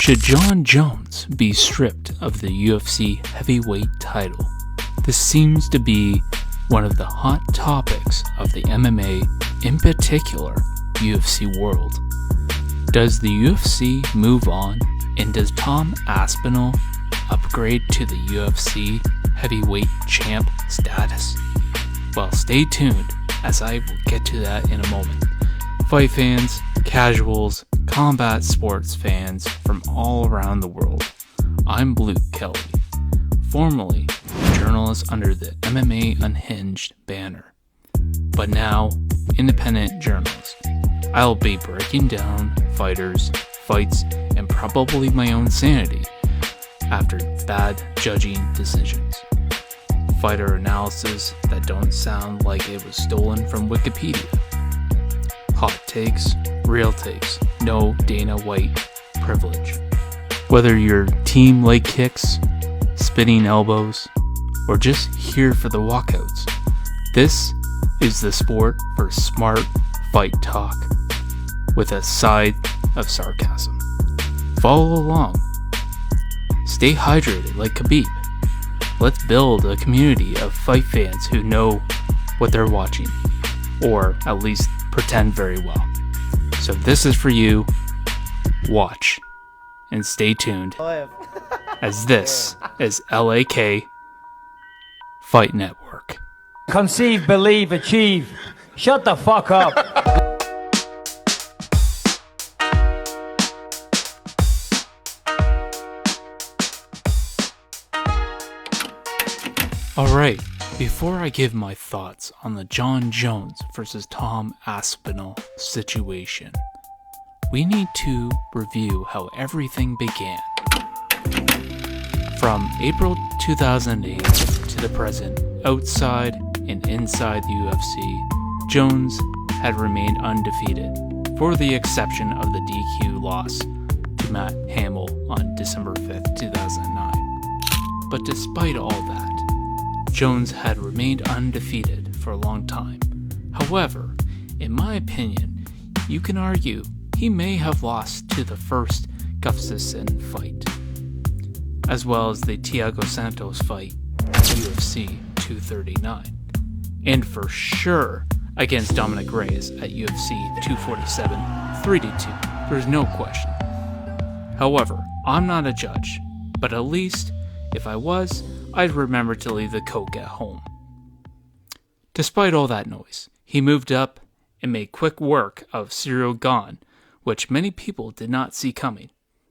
Should Jon Jones be stripped of the UFC heavyweight title? This seems to be one of the hot topics of the MMA, in particular, UFC world. Does the UFC move on, and does Tom Aspinall upgrade to the UFC heavyweight champ status? Well, stay tuned, as I will get to that in a moment. Fight fans, casuals, combat sports fans from all around the world, I'm Luke Kelly, formerly a journalist under the MMA Unhinged banner, but now independent journalist. I'll be breaking down fighters, fights, and probably my own sanity after bad judging decisions. Fighter analysis that don't sound like it was stolen from Wikipedia. Hot takes, real takes, no Dana White privilege. Whether you're team leg kicks, spinning elbows, or just here for the walkouts, this is the sport for smart fight talk with a side of sarcasm. Follow along. Stay hydrated like Khabib. Let's build a community of fight fans who know what they're watching, or at least pretend very well. So this is for you. Watch and stay tuned, as this is LAK Fight Network. Conceive, believe, achieve. Shut the fuck up. Alright, before I give my thoughts on the Jon Jones versus Tom Aspinall situation, we need to review how everything began. From April 2008 to the present, outside and inside the UFC, Jones had remained undefeated, for the exception of the DQ loss to Matt Hamill on December 5th, 2009. But despite all that, Jones had remained undefeated for a long time. However, in my opinion, you can argue he may have lost to the first Gustafsson fight, as well as the Thiago Santos fight at UFC 239, and for sure against Dominic Reyes at UFC 247 3-2. There's no question. However, I'm not a judge, but at least if I was, I'd remember to leave the coke at home. Despite all that noise, he moved up and made quick work of Ciryl Gane, which many people did not see coming.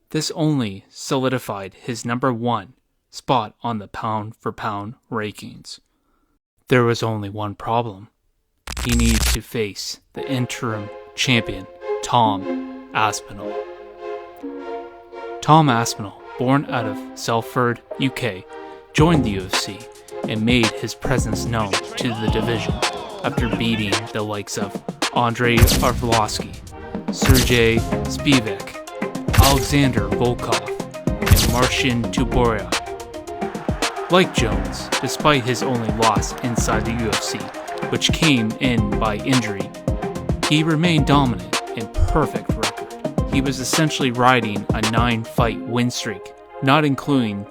This only solidified his number one spot on the pound-for-pound rankings. There was only one problem. He needed to face the interim champion, Tom Aspinall. Tom Aspinall, born out of Salford, UK, joined the UFC and made his presence known to the division after beating the likes of Andrei Arlovsky, Sergey Spivak, Alexander Volkov, and Marcin Tybura. Like Jones, despite his only loss inside the UFC, which came in by injury, he remained dominant and perfect record. He was essentially riding a 9-fight win streak, not including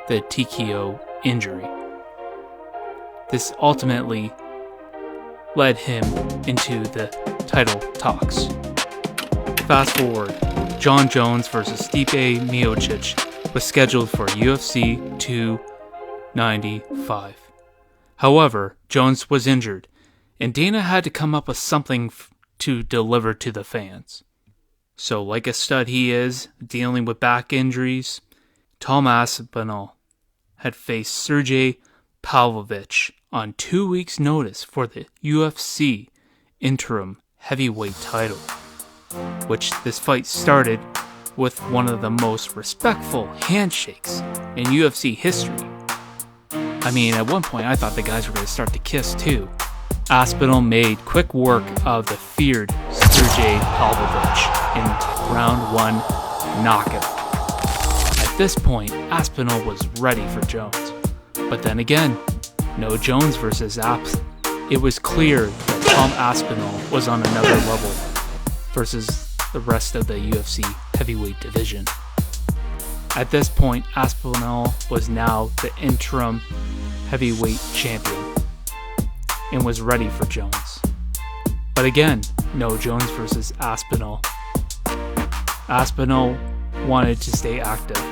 the TKO injury. This ultimately led him into the title talks. Fast forward, Jon Jones versus Stipe Miocic was scheduled for UFC 295. However, Jones was injured, and Dana had to come up with something to deliver to the fans. So, like a stud he is, dealing with back injuries, Tom Aspinall had faced Sergey Palovich on 2 weeks' notice for the UFC interim heavyweight title, which this fight started with one of the most respectful handshakes in UFC history. I mean, at one point I thought the guys were going to start to kiss too. Aspinall made quick work of the feared Sergey Palovich in round 1 knockout. At this point, Aspinall was ready for Jones. But then again, no Jones versus Aps. It was clear that Tom Aspinall was on another level versus the rest of the UFC heavyweight division. At this point, Aspinall was now the interim heavyweight champion and was ready for Jones. But again, no Jones versus Aspinall. Aspinall wanted to stay active.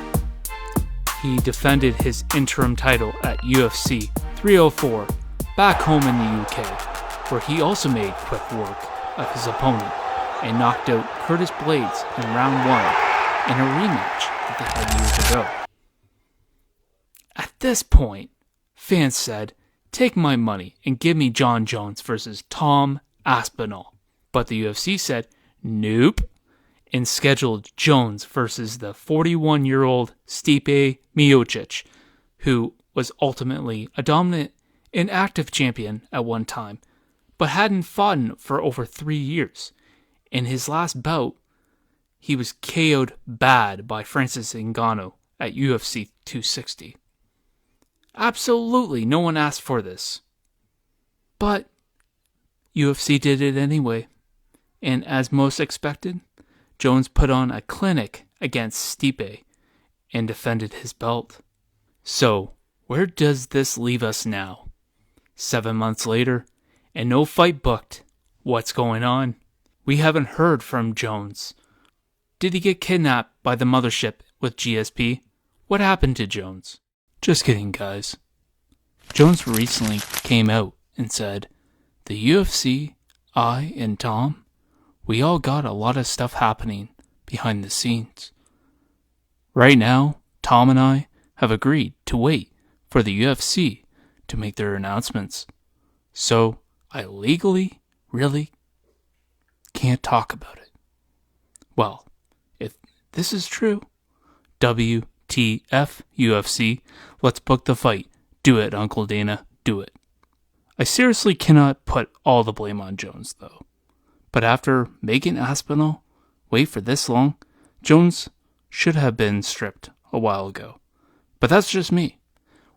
He defended his interim title at UFC 304 back home in the UK, where he also made quick work of his opponent and knocked out Curtis Blades in round 1 in a rematch that they had years ago. At this point, fans said, "Take my money and give me John Jones versus Tom Aspinall." But the UFC said, "Nope," and scheduled Jones versus the 41-year-old Stipe Miocic, who was ultimately a dominant and active champion at one time, but hadn't fought for over 3 years. In his last bout, he was KO'd bad by Francis Ngannou at UFC 260. Absolutely no one asked for this. But UFC did it anyway, and as most expected, Jones put on a clinic against Stipe and defended his belt. So, where does this leave us now? 7 months later, and no fight booked. What's going on? We haven't heard from Jones. Did he get kidnapped by the mothership with GSP? What happened to Jones? Just kidding, guys. Jones recently came out and said, "The UFC, I, and Tom, we all got a lot of stuff happening behind the scenes. Right now, Tom and I have agreed to wait for the UFC to make their announcements. So, I legally really can't talk about it." Well, if this is true, WTF UFC, let's book the fight. Do it, Uncle Dana, do it. I seriously cannot put all the blame on Jones, though. But after making Aspinall wait for this long, Jones should have been stripped a while ago. But that's just me.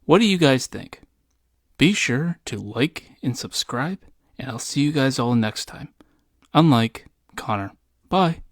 What do you guys think? Be sure to like and subscribe, and I'll see you guys all next time. Unlike Connor. Bye.